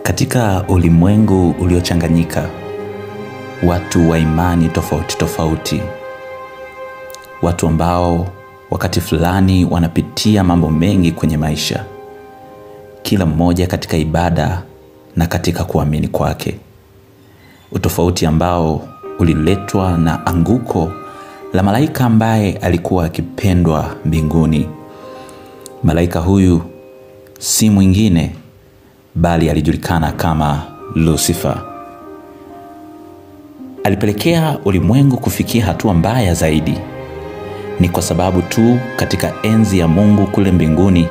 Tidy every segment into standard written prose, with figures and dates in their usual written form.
Katika ulimwengu uliochanganyika, watu wa imani tofauti tofauti, watu ambao wakati fulani wanapitia mambo mengi kwenye maisha, kila mmoja katika ibada na katika kuamini kwake. Utofauti ambao uliletwa na anguko la malaika ambaye alikuwa akipendwa mbinguni. Malaika huyu si mwingine bali alijulikana kama Lucifer. Alipelekea ulimwengu kufikia hatua mbaya zaidi. Ni kwa sababu tu katika enzi ya Mungu kule mbinguni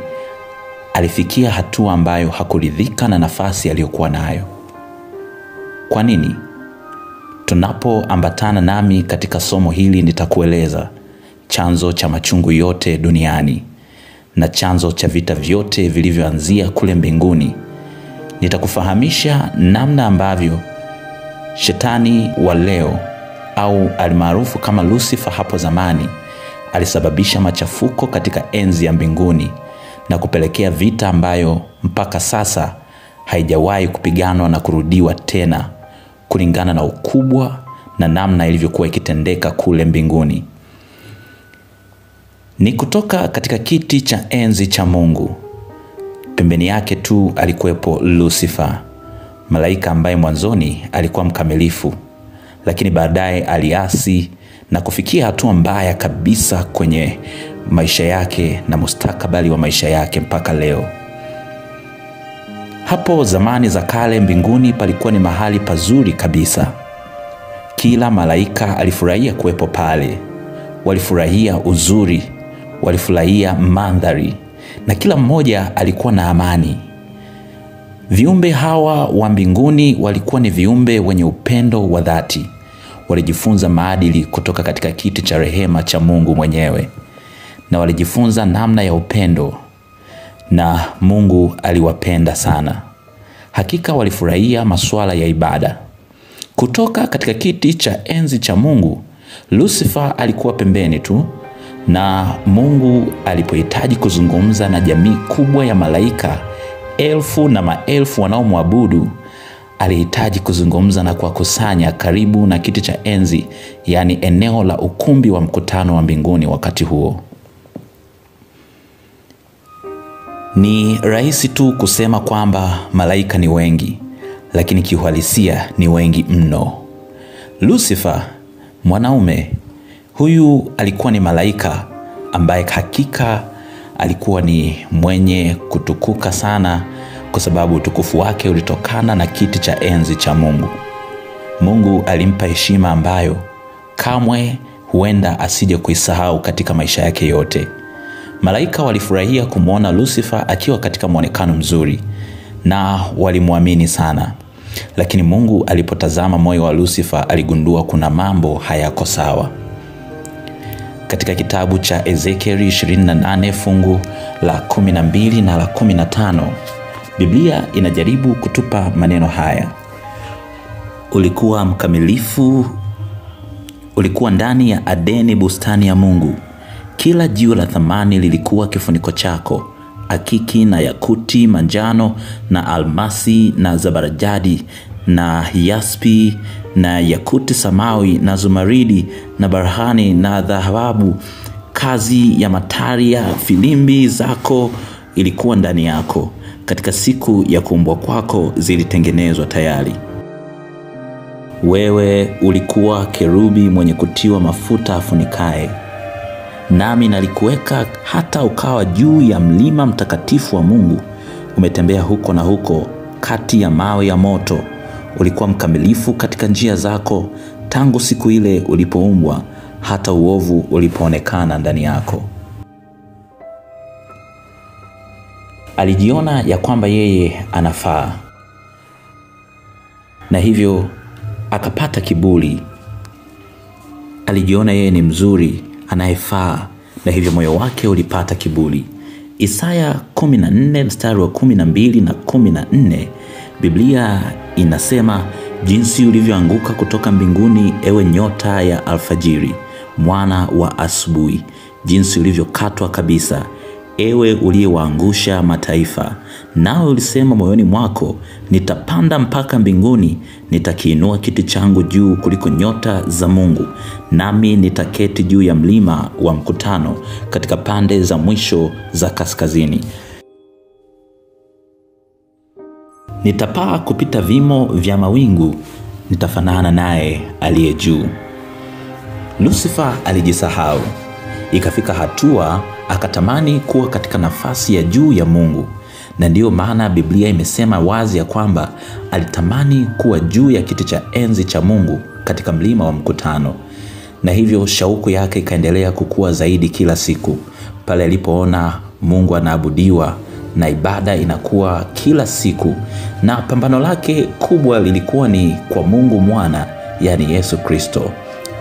alifikia hatua ambayo hakuridhika na nafasi aliyokuwa nayo. Kwa nini? Tunapoambatana nami katika somo hili nitakueleza chanzo cha machungu yote duniani na chanzo cha vita vyote vilivyoanzia kule mbinguni. Nitakufahamisha namna ambavyo shetani wa leo, au almaarufu kama Lucifer hapo zamani, alisababisha machafuko katika enzi ya mbinguni na kupelekea vita ambayo mpaka sasa haijawahi kupiganwa na kurudiwa tena, kulingana na ukubwa na namna ilivyokuwa ikitendeka kule mbinguni. Ni kutoka katika kiti cha enzi cha Mungu, pembeni yake tu alikuwepo Lucifer, malaika ambaye mwanzoni alikuwa mkamilifu, lakini baadaye aliasi na kufikia hatua mbaya kabisa kwenye maisha yake na mustakabali wa maisha yake mpaka leo. Hapo zamani za kale mbinguni palikuwa ni mahali pazuri kabisa. Kila malaika alifurahia kuwepo pale. Walifurahia uzuri, walifurahia mandhari, na kila mmoja alikuwa na amani. Viumbe hawa wa mbinguni walikuwa ni viumbe wenye upendo wa dhati. Walijifunza maadili kutoka katika kiti cha rehema cha Mungu mwenyewe, na walijifunza namna ya upendo, na Mungu aliwapenda sana. Hakika walifurahia masuala ya ibada. Kutoka katika kiti cha enzi cha Mungu, Lucifer alikuwa pembeni tu, na Mungu alipohitaji kuzungumza na jamii kubwa ya malaika elfu na maelfu wanaomwabudu, alihitaji kuzungumza na kuwakusanya karibu na kiti cha enzi, yani eneo la ukumbi wa mkutano wa mbinguni wakati huo. Ni rahisi tu kusema kwamba malaika ni wengi, lakini kiuhalisia ni wengi mno. Lucifer, mwanaume, huyu alikuwa ni malaika ambaye hakika alikuwa ni mwenye kutukuka sana, kwa sababu utukufu wake ulitokana na kiti cha enzi cha Mungu. Mungu alimpa heshima ambayo kamwe huenda asije kuisahau katika maisha yake yote. Malaika walifurahia kumuona Lucifer akiwa katika muonekano mzuri, na walimwamini sana. Lakini Mungu alipotazama moyo wa Lucifer aligundua kuna mambo hayako sawa. Katika kitabu cha Ezekieli 28 fungu la 12 na la 15, Biblia inajaribu kutupa maneno haya: ulikuwa mkamilifu, ulikuwa ndani ya Adeni, bustani ya Mungu. Kila jiwe la thamani lilikuwa kifuniko chako, akiki na yakuti, manjano na almasi na zabarajadi na yaspi na yakuti samawi na zumaridi na barhani na dhahabu. Kazi ya matari ya filimbi zako ilikuwa ndani yako. Katika siku ya kuumbwa kwako zilitengenezwa tayari. Wewe ulikuwa kerubi mwenye kutiwa mafuta afunikae. Nami nalikuweka hata ukawa juu ya mlima mtakatifu wa Mungu. Umetembea huko na huko kati ya mawe ya moto. Ulikuwa mkamilifu katika njia zako tangu siku ile ulipoumbwa hata uovu ulipoonekana ndani yako. Alijiona ya kwamba yeye anafaa, na hivyo akapata kiburi. Alijiona yeye ni mzuri, anayefaa, na hivyo moyo wake ulipata kiburi. Isaya 14 mstari wa 12 na 14, Biblia inasema, jinsi ulivyoanguka kutoka mbinguni, ewe nyota ya alfajiri, mwana wa asubuhi, jinsi ulivyokatwa kabisa, ewe uliyewaangusha mataifa, nawe ulisema moyoni mwako, nitapanda mpaka mbinguni, nitakiinua kiti changu juu kuliko nyota za Mungu, nami nitaketi juu ya mlima wa mkutano katika pande za mwisho za kaskazini. Nitapaa kupita vimo vya mawingu, nitafanana naye aliye juu. Lucifer alijisahau. Ikafika hatua akatamani kuwa katika nafasi ya juu ya Mungu. Na ndiyo maana Biblia imesema wazi ya kwamba alitamani kuwa juu ya kiti cha enzi cha Mungu katika mlima wa mkutano. Na hivyo shauku yake ikaendelea kukua zaidi kila siku. Pale alipoona Mungu anaabudiwa na ibada inakuwa kila siku, na pambano lake kubwa lilikuwa ni kwa Mungu Mwana, yani Yesu Kristo.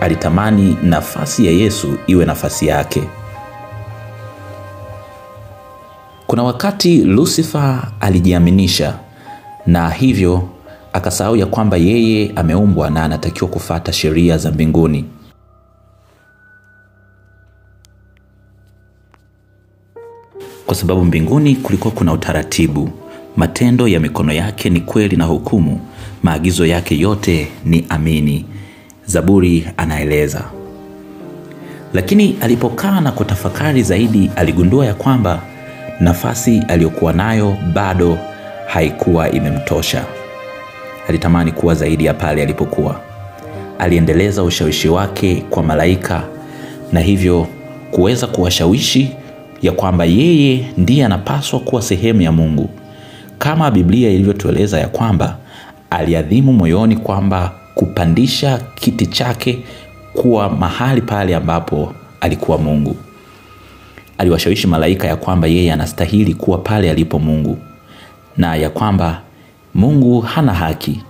Alitamani nafasi ya Yesu iwe nafasi yake. Kuna wakati Lucifer alijiaminisha, na hivyo akasahau ya kwamba yeye ameumbwa na anatakiwa kufuata sheria za mbinguni. Kwa sababu mbinguni kulikuwa kuna utaratibu. Matendo ya mikono yake ni kweli na hukumu. Maagizo yake yote ni amini. Zaburi anaeleza. Lakini alipokaa na kutafakari zaidi, aligundua ya kwamba nafasi aliyokuwa nayo bado haikuwa imemtosha. Alitamani kuwa zaidi ya pale alipokuwa. Aliendeleza ushawishi wake kwa malaika, na hivyo kuweza kuwashawishi ya kwamba yeye ndiye anapaswa kuwa sehemu ya Mungu. Kama Biblia ilivyotueleza ya kwamba aliadhimu moyoni kwamba kupandisha kiti chake kuwa mahali pale ambapo alikuwa Mungu. Aliwashawishi malaika ya kwamba yeye anastahili kuwa pale alipo Mungu, na ya kwamba Mungu hana haki.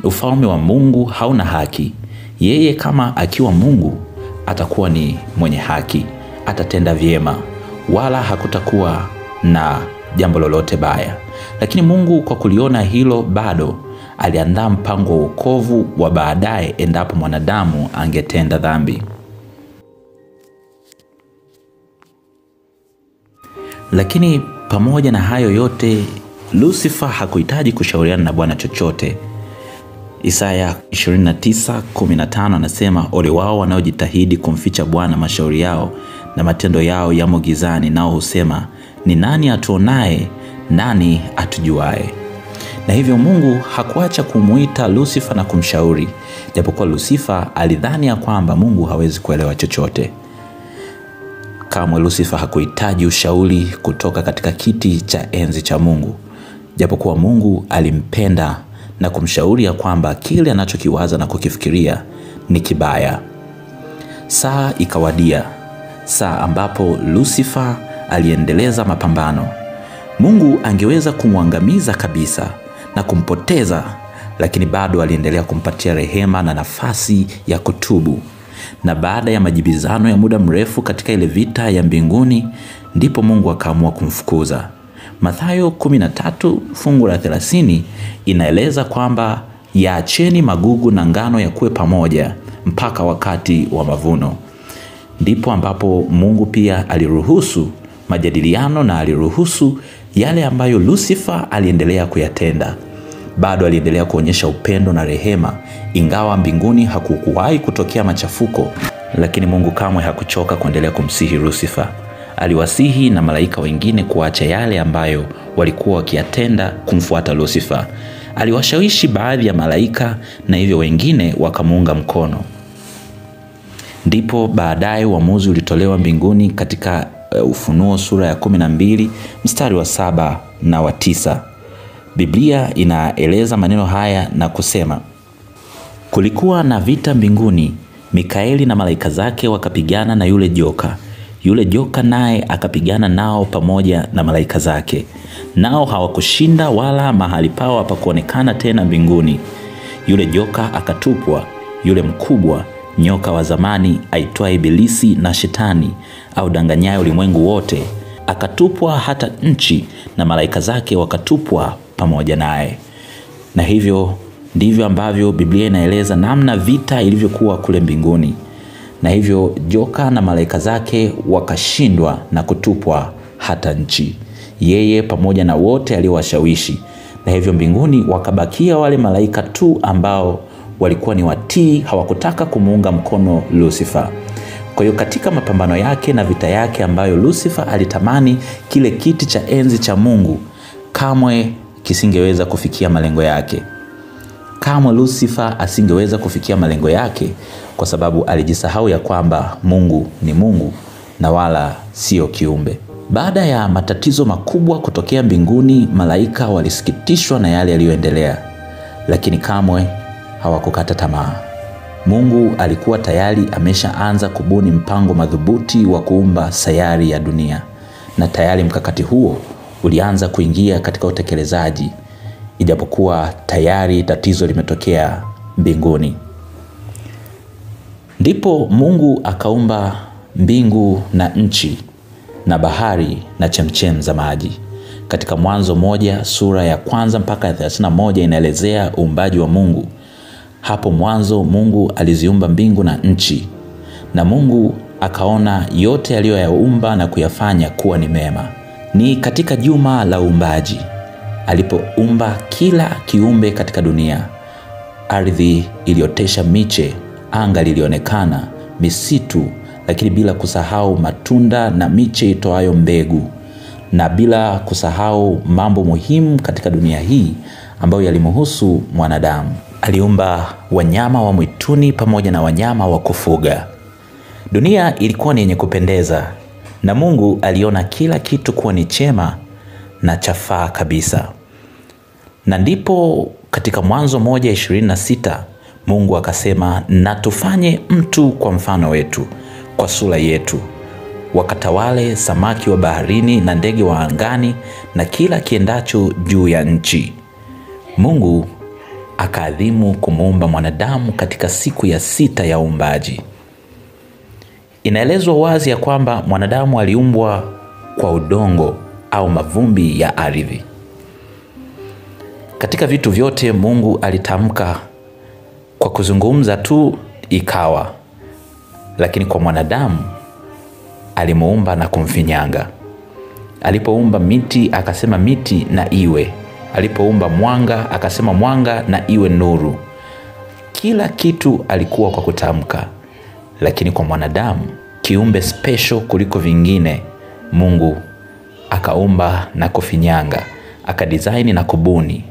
Ufalme wa Mungu hauna haki. Yeye kama akiwa Mungu atakuwa ni mwenye haki, atatenda vyema, wala hakutakuwa na jambo lolote baya. Lakini Mungu kwa kuliona hilo bado aliandaa mpango wa wokovu wa baadaye endapo mwanadamu angetenda dhambi. Lakini pamoja na hayo yote, Lucifer hakuhitaji kushauriana na Bwana chochote. Isaya 29:15 anasema, ole wao wanaojitahidi kumficha Bwana mashauri yao, na matendo yao yamo gizani, nao husema, ni nani atuonaye, nani atujuaye? Na hivyo Mungu hakuacha kumuita Lucifer na kumshauri, japokuwa Lucifer alidhani ya kwamba Mungu hawezi kuelewa chochote. Kama Lucifer hakuhitaji ushauri kutoka katika kiti cha enzi cha Mungu, japokuwa Mungu alimpenda na kumshauri ya kwamba kile anachokiwaza na kukifikiria ni kibaya. Saa ikawadia, saa ambapo Lucifer aliendeleza mapambano. Mungu angeweza kumwangamiza kabisa na kumpoteza, lakini bado aliendelea kumpatia rehema na nafasi ya kutubu. Na baada ya majibizano ya muda mrefu katika ile vita ya mbinguni, ndipo Mungu akaamua kumfukuza. Mathayo 13:30 inaeleza kwamba yaacheni magugu na ngano yakuwe pamoja mpaka wakati wa mavuno. Ndipo ambapo Mungu pia aliruhusu majadiliano na aliruhusu yale ambayo Lucifer aliendelea kuyatenda. Bado aliendelea kuonyesha upendo na rehema, ingawa mbinguni hakukuwahi kutokea machafuko, lakini Mungu kamwe hakuchoka kuendelea kumsihi Lucifer. Aliwasihi na malaika wengine kuacha yale ambayo walikuwa wakiyatenda kumfuata Lucifer. Aliwashawishi baadhi ya malaika, na hivyo wengine wakamuunga mkono. Ndipo baadaye uamuzi ulitolewa mbinguni katika Ufunuo sura ya 12 mstari wa 7 na wa 9. Biblia inaeleza maneno haya na kusema, kulikuwa na vita mbinguni, Mikaeli na malaika zake wakapigana na yule joka. Yule joka naye akapigana nao pamoja na malaika zake. Nao hawakushinda, wala mahali pao hapakuonekana tena mbinguni. Yule joka akatupwa, yule mkubwa, nyoka wa zamani aitwaye Ibilisi na Shetani, au danganyaye ulimwengu wote, akatupwa hata nchi, na malaika zake wakatupwa pamoja naye. Na hivyo ndivyo ambavyo Biblia inaeleza namna vita ilivyokuwa kule mbinguni. Na hivyo joka na malaika zake wakashindwa na kutupwa hata nchi, yeye pamoja na wote aliowashawishi. Na hivyo mbinguni wakabakia wale malaika tu ambao walikuwa ni watii, hawakutaka kumuunga mkono Lucifer. Kwa hiyo katika mapambano yake na vita yake ambayo Lucifer alitamani kile kiti cha enzi cha Mungu, kamwe kisingeweza kufikia malengo yake. Kamwe Lucifer asingeweza kufikia malengo yake kwa sababu alijisahau ya kwamba Mungu ni Mungu na wala sio kiumbe. Baada ya matatizo makubwa kutokea mbinguni, malaika walisikitishwa na yale yaliyoendelea, lakini kamwe hawakukata tamaa. Mungu alikuwa tayari ameshaanza kubuni mpango madhubuti wa kuumba sayari ya dunia, na tayari mkakati huo ulianza kuingia katika utekelezaji, ijapokuwa tayari tatizo limetokea mbinguni. Ndipo Mungu akaumba mbingu na nchi na bahari na chemchem za maji. Katika Mwanzo 1 sura ya 1 mpaka 31 inaelezea uumbaji wa Mungu. Hapo mwanzo Mungu aliziumba mbingu na nchi, na Mungu akaona yote aliyoyaumba na kuyafanya kuwa ni mema. Ni katika juma la uumbaji alipoumba kila kiumbe katika dunia. Ardhi iliotesha miche, anga lilionekana, misitu, lakini bila kusahau matunda na miche itoayo mbegu, na bila kusahau mambo muhimu katika dunia hii ambayo yalimhusu mwanadamu. Aliumba wanyama wa mwituni pamoja na wanyama wa kufuga. Dunia ilikuwa ni yenye kupendeza, na Mungu aliona kila kitu kuwa ni chema na chafaa kabisa. Na ndipo katika Mwanzo 1:26 Mungu akasema, na tufanye mtu kwa mfano wetu, kwa sura yetu, wakatawale samaki wa baharini na ndege wa angani na kila kiendacho juu ya nchi. Mungu akaadhimu kumuumba mwanadamu katika siku ya 6 ya uumbaji. Inaelezwa wazi ya kwamba mwanadamu aliumbwa kwa udongo au mavumbi ya ardhi. Katika vitu vyote Mungu alitamka kwa kuzungumza tu ikawa, lakini kwa mwanadamu alimuumba na kumfinyanga. Alipoumba miti akasema miti na iwe. Alipoumba mwanga akasema mwanga na iwe nuru. Kila kitu alikuwa kwa kutamka. Lakini kwa mwanadamu, kiumbe special kuliko vingine, Mungu akaumba na kufinyanga, akadesign na kubuni.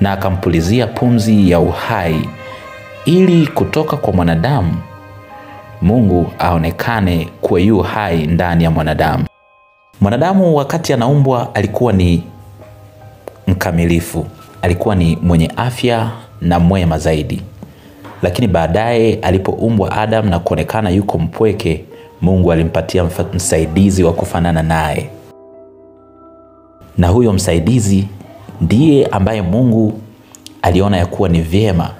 Na akampulizia pumzi ya uhai ili kutoka kwa mwanadamu Mungu aonekane kuwa yu hai ndani ya mwanadamu. Mwanadamu wakati anaumbwa alikuwa ni mkamilifu, alikuwa ni mwenye afya na mwema zaidi. Lakini baadaye alipoumbwa Adam na kuonekana yuko mpweke, Mungu alimpatia msaidizi wa kufanana naye. Na huyo msaidizi ndiye ambaye Mungu aliona ya kuwa ni vyema,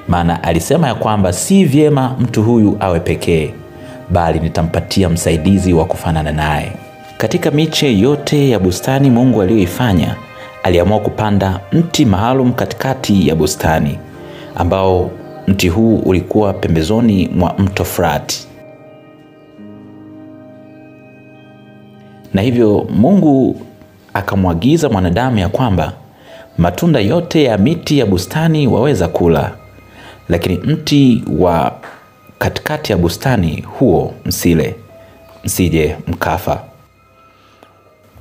maana alisema ya kwamba si vyema mtu huyu awe pekee, bali nitampatia msaidizi wa kufanana naye. Katika miche yote ya bustani Mungu aliyoifanya, aliamua kupanda mti maalum katikati ya bustani, ambao mti huu ulikuwa pembezoni mwa mto Frati. Na hivyo Mungu akamwagiza mwanadamu ya kwamba matunda yote ya miti ya bustani waweza kula, lakini mti wa katikati ya bustani huo msile, msije mkafa.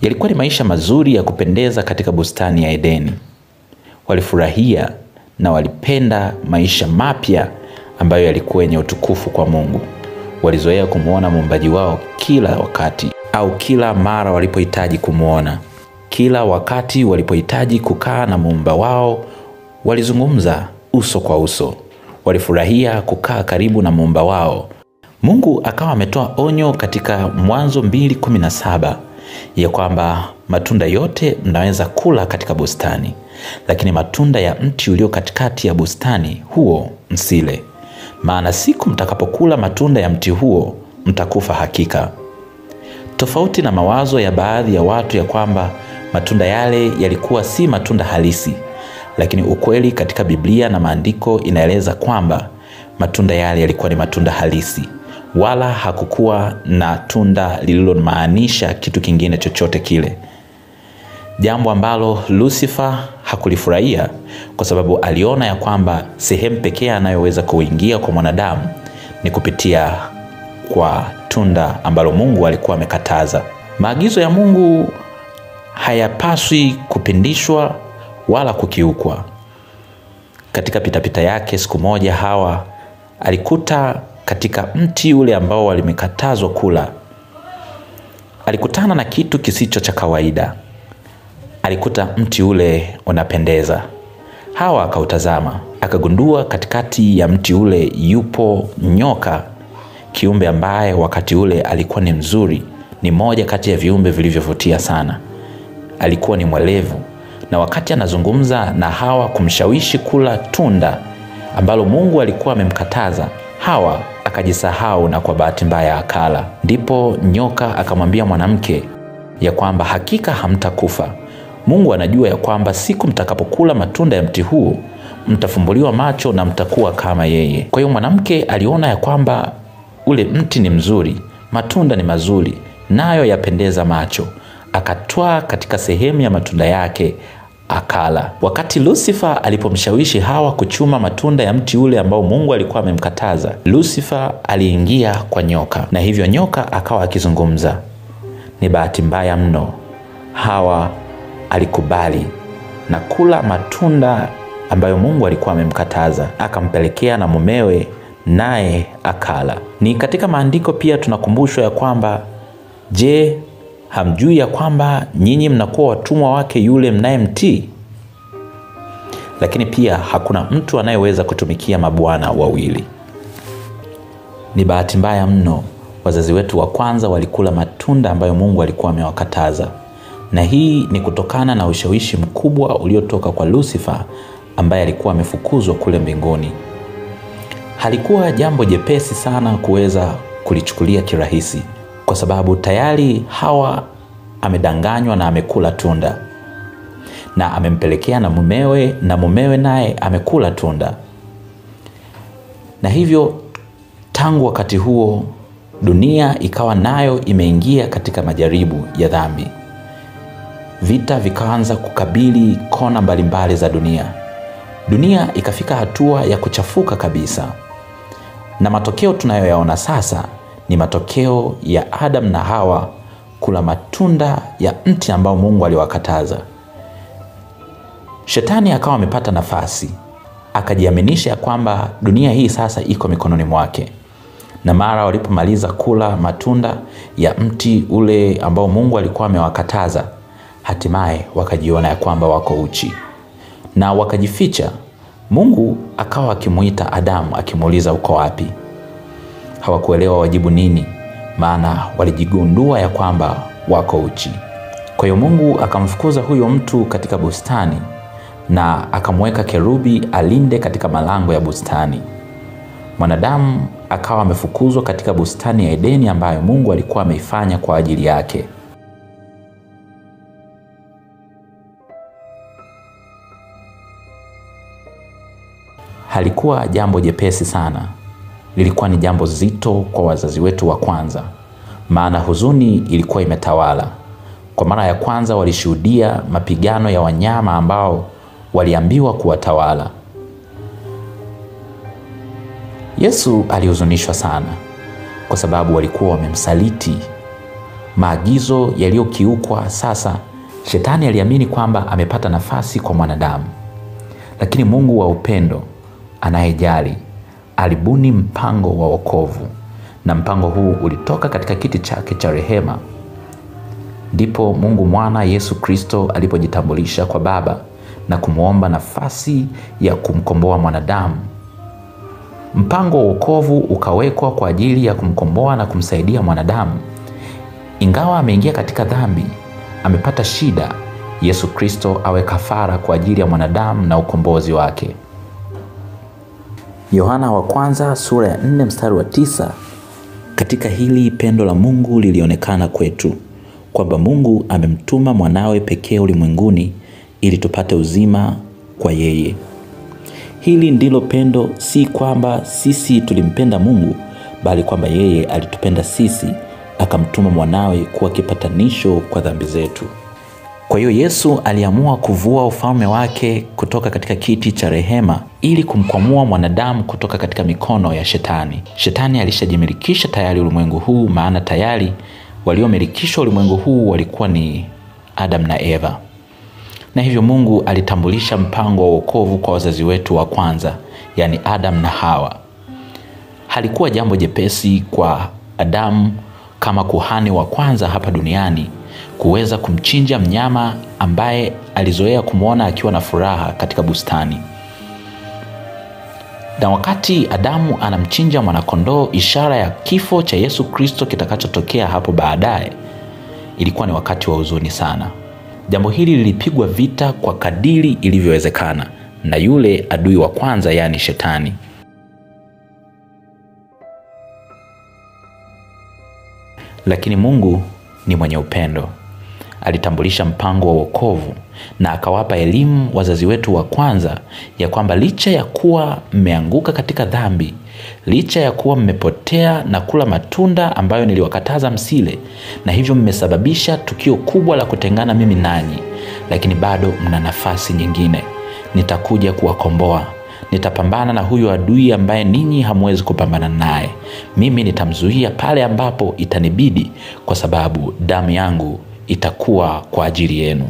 Yalikuwa ni maisha mazuri ya kupendeza katika bustani ya Edeni. Walifurahia na walipenda maisha mapya ambayo yalikuwa yenye utukufu kwa Mungu. Walizoea kumuona muumbaji wao kila wakati, au kila mara walipohitaji kumuona. Kila wakati walipohitaji kukaa na muumba wao, walizungumza uso kwa uso. Walifurahia kukaa karibu na muumba wao. Mungu akawa ametoa onyo katika Mwanzo 2:17 ya kwamba matunda yote mnaweza kula katika bustani, lakini matunda ya mti ulio katikati ya bustani huo msile, maana siku mtakapokula matunda ya mti huo mtakufa hakika. Tofauti na mawazo ya baadhi ya watu ya kwamba matunda yale yalikuwa si matunda halisi, Lakini ukweli katika Biblia na maandiko inaeleza kwamba matunda yale yalikuwa ni matunda halisi, wala hakukuwa na tunda lililomaanisha kitu kingine chochote kile. Jambo ambalo Lucifer hakulifurahia, kwa sababu aliona ya kwamba sehemu pekee anayoweza kuingia kwa mwanadamu ni kupitia kwa tunda ambalo Mungu alikuwa amekataza. Maagizo ya Mungu hayapaswi kupindishwa wala kukiukwa. Katika pitapita yake siku moja, Hawa alikuta katika mti ule ambao walimekatazwa kula, alikutana na kitu kisicho cha kawaida. Alikuta mti ule unapendeza. Hawa akautazama, akagundua katikati ya mti ule yupo nyoka, kiumbe ambaye wakati ule alikuwa ni mzuri, ni moja kati ya viumbe vilivyovutia sana. Alikuwa ni mwelevu, na wakati anazungumza na Hawa kumshawishi kula tunda ambalo Mungu alikuwa amemkataza, Hawa akajisahau na kwa bahati mbaya akala. Ndipo nyoka akamwambia mwanamke ya kwamba hakika hamtakufa. Mungu anajua ya kwamba siku mtakapokula matunda ya mti huo mtafumbuliwa macho na mtakuwa kama yeye. Kwa hiyo mwanamke aliona ya kwamba ule mti ni mzuri, matunda ni mazuri, nayo yapendeza macho. Akatwaa katika sehemu ya matunda yake akala. Wakati Lucifer alipomshawishi Hawa kuchuma matunda ya mti ule ambao Mungu alikuwa amemkataza, Lucifer aliingia kwa nyoka, na hivyo nyoka akawa akizungumza. Ni bahati mbaya mno, Hawa alikubali na kula matunda ambayo Mungu alikuwa amemkataza, akampelekea na mumewe, naye akala. Ni katika maandiko pia tunakumbushwa ya kwamba, je, hamjui ya kwamba nyinyi mnakuwa watumwa wake yule mnayemtii? Lakini pia hakuna mtu anayeweza kutumikia mabwana wawili. Ni bahati mbaya mno, wazazi wetu wa kwanza walikula matunda ambayo Mungu alikuwa amewakataza. Na hii ni kutokana na ushawishi mkubwa uliotoka kwa Lucifer ambaye alikuwa amefukuzwa kule mbinguni. Halikuwa jambo jepesi sana kuweza kulichukulia kirahisi, kwa sababu tayari Hawa amedanganywa na amekula tunda, na amempelekea na mumewe naye amekula tunda. Na hivyo tangu wakati huo dunia ikawa nayo imeingia katika majaribu ya dhambi. Vita vikaanza kukabili kona mbalimbali za dunia. Dunia ikafika hatua ya kuchafuka kabisa. Na matokeo tunayoyaona sasa ni matokeo ya Adam na Hawa kula matunda ya mti ambao Mungu aliwakataza. Shetani akawa amepata nafasi, akajiaminisha kwamba dunia hii sasa iko mikononi mwake. Na mara walipomaliza kula matunda ya mti ule ambao Mungu alikuwa amewakataza, hatimaye wakajiona ya kwamba wako uchi na wakajificha. Mungu akawa akimuita Adamu akimuuliza uko wapi? Hawakuelewa wajibu nini, maana walijigundua ya kwamba wako uchi. Kwa hiyo Mungu akamfukuza huyo mtu katika bustani na akamweka kerubi alinde katika malango ya bustani. Mwanadamu akawa amefukuzwa katika bustani ya Edeni ambayo Mungu alikuwa ameifanya kwa ajili yake. Halikuwa jambo jepesi sana. Lilikuwa ni jambo zito kwa wazazi wetu wa kwanza, maana huzuni ilikuwa imetawala. Kwa mara ya kwanza walishuhudia mapigano ya wanyama ambao waliambiwa kuwatawala. Yesu alihuzunishwa sana kwa sababu walikuwa wamemsaliti. Maagizo yaliyokiukwa. Sasa Shetani aliamini kwamba amepata nafasi kwa mwanadamu. Lakini Mungu wa upendo anayejali alibuni mpango wa wokovu, na mpango huu ulitoka katika kiti chake cha rehema. Ndipo Mungu Mwana Yesu Kristo alipojitambulisha kwa Baba na kumuomba nafasi ya kumkomboa mwanadamu. Mpango wa wokovu ukawekwa kwa ajili ya kumkomboa na kumsaidia mwanadamu. Ingawa ameingia katika dhambi, amepata shida, Yesu Kristo awe kafara kwa ajili ya mwanadamu na ukombozi wake. Yohana wa kwanza sura ya 4 mstari wa 9. Katika hili pendo la Mungu lilionekana kwetu, kwamba Mungu amemtuma mwanawe pekee ulimwenguni ili tupate uzima kwa yeye. Hili ndilo pendo, si kwamba sisi tulimpenda Mungu, bali kwamba yeye alitupenda sisi akamtuma mwanawe kuwa kipatanisho kwa dhambi zetu. Kwa hiyo Yesu aliamua kuvua ufalme wake kutoka katika kiti cha rehema ili kumkwamua mwanadamu kutoka katika mikono ya Shetani. Shetani alishajimilikisha tayari ulimwengu huu, maana tayari waliomilikishwa ulimwengu huu walikuwa ni Adam na Eva. Na hivyo Mungu alitambulisha mpango wa wokovu kwa wazazi wetu wa kwanza, yani Adam na Hawa. Halikuwa jambo jepesi kwa Adamu kama kuhani wa kwanza hapa duniani kuweza kumchinja mnyama ambaye alizoea kumwona akiwa na furaha katika bustani. Na wakati Adamu anamchinja mwanakondoo, ishara ya kifo cha Yesu Kristo kitakachotokea hapo baadaye, ilikuwa ni wakati wa huzuni sana. Jambo hili lilipigwa vita kwa kadiri ilivyowezekana na yule adui wa kwanza, yani Shetani. Lakini Mungu ni mwenye upendo. Alitambulisha mpango wa wokovu na akawapa elimu wazazi wetu wa kwanza ya kwamba licha ya kuwa mmeanguka katika dhambi, licha ya kuwa mmepotea na kula matunda ambayo niliwakataza msile, na hivyo mmesababisha tukio kubwa la kutengana mimi nanyi, lakini bado mna nafasi nyingine. Nitakuja kuwakomboa. Nitapambana na huyo adui ambaye ninyi hamwezi kupambana naye. Mimi nitamzuia pale ambapo itanibidi, kwa sababu damu yangu itakuwa kwa ajili yenu.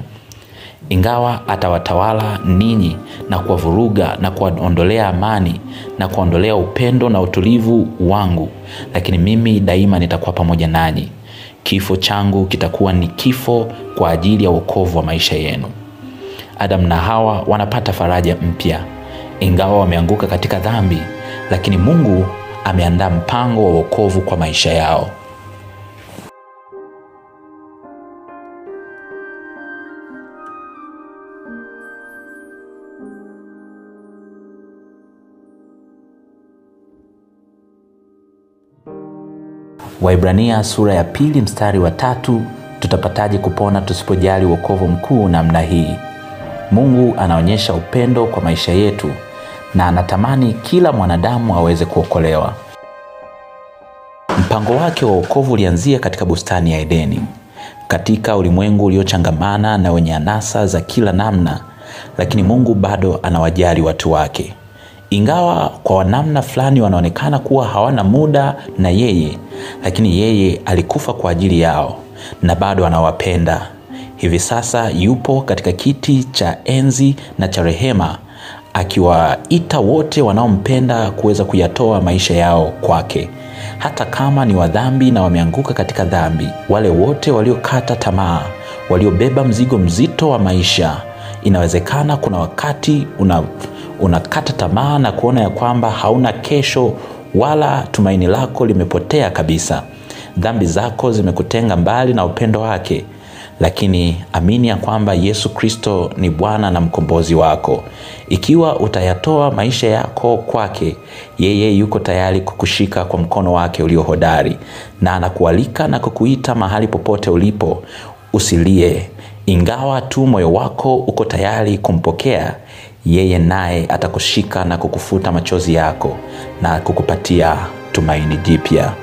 Ingawa atawatawala ninyi na kuwavuruga na kuwaondolea amani na kuondolea upendo na utulivu wangu, lakini mimi daima nitakuwa pamoja nanyi. Kifo changu kitakuwa ni kifo kwa ajili ya wokovu wa maisha yenu. Adam na Hawa wanapata faraja mpya. Ingawa wameanguka katika dhambi, lakini Mungu ameandaa mpango wa wokovu kwa maisha yao. Waibrania sura ya 2 mstari wa 3, tutapataje kupona tusipojali wokovu mkuu namna hii? Mungu anaonyesha upendo kwa maisha yetu na anatamani kila mwanadamu aweze kuokolewa. Mpango wake wa wokovu ulianzia katika bustani ya Edeni, katika ulimwengu uliochangamana na wenye anasa za kila namna, lakini Mungu bado anawajali watu wake. Ingawa kwa namna fulani wanaonekana kuwa hawana muda na yeye, lakini yeye alikufa kwa ajili yao na bado anawapenda. Hivi sasa yupo katika kiti cha enzi na cha rehema, akiwaita wote wanaompenda kuweza kuyatoa maisha yao kwake. Hata kama ni wadhambi na wameanguka katika dhambi, wale wote waliokata tamaa, waliobeba mzigo mzito wa maisha, inawezekana kuna wakati unakata tamaa na kuona ya kwamba hauna kesho, wala tumaini lako limepotea kabisa. Dhambi zako zimekutenga mbali na upendo wake. Lakini amini ya kwamba Yesu Kristo ni Bwana na mkombozi wako. Ikiwa utayatoa maisha yako kwake, yeye yuko tayari kukushika kwa mkono wake ulio hodari, na anakualika na kukuita mahali popote ulipo. Usilie. Ingawa tu moyo wako uko tayari kumpokea, yeye naye atakushika na kukufuta machozi yako na kukupatia tumaini jipya.